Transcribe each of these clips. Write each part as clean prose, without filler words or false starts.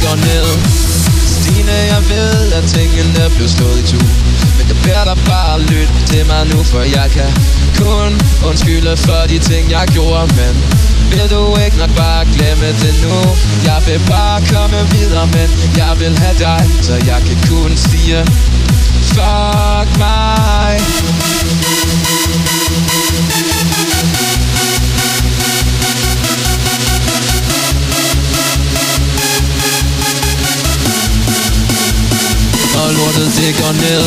går ned. Stine, jeg ved, at tingene blev slået i tu, men jeg beder dig bare lytte til mig nu, for jeg kan kun undskylde for de ting, jeg gjorde. Men vil du ikke nok bare glemme det nu? Jeg vil bare komme videre, men jeg vil have dig, så jeg kan kun sige fuck mig. Og lortet det går ned.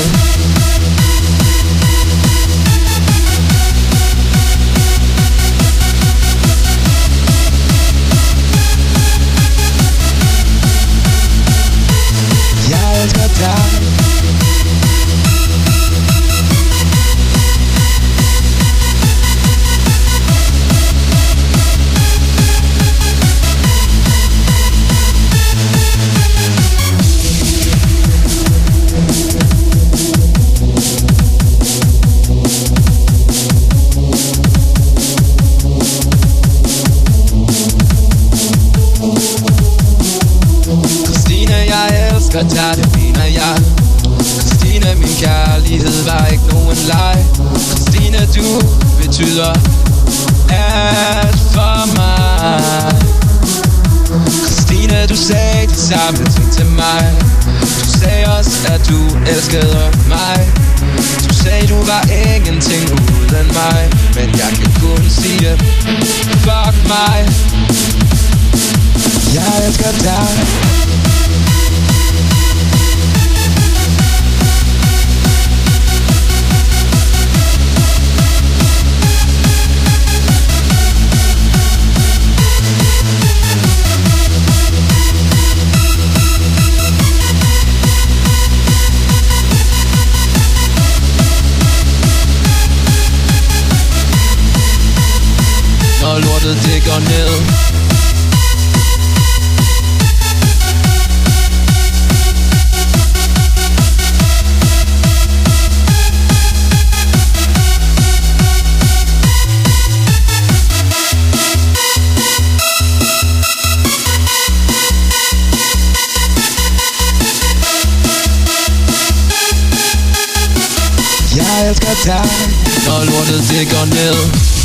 Jeg elsker dig. Der det mener jeg. Christine, min kærlighed var ikke nogen leg. Christine, du betyder alt for mig. Christine, du sagde de samme ting til mig. Du sagde også, at du elskede mig. Du sagde, du var ingenting uden mig. Men jeg kan kun sige fuck mig. Jeg elsker dig. Og lortet det går ned. Jeg elsker dig. Og lortet det går ned.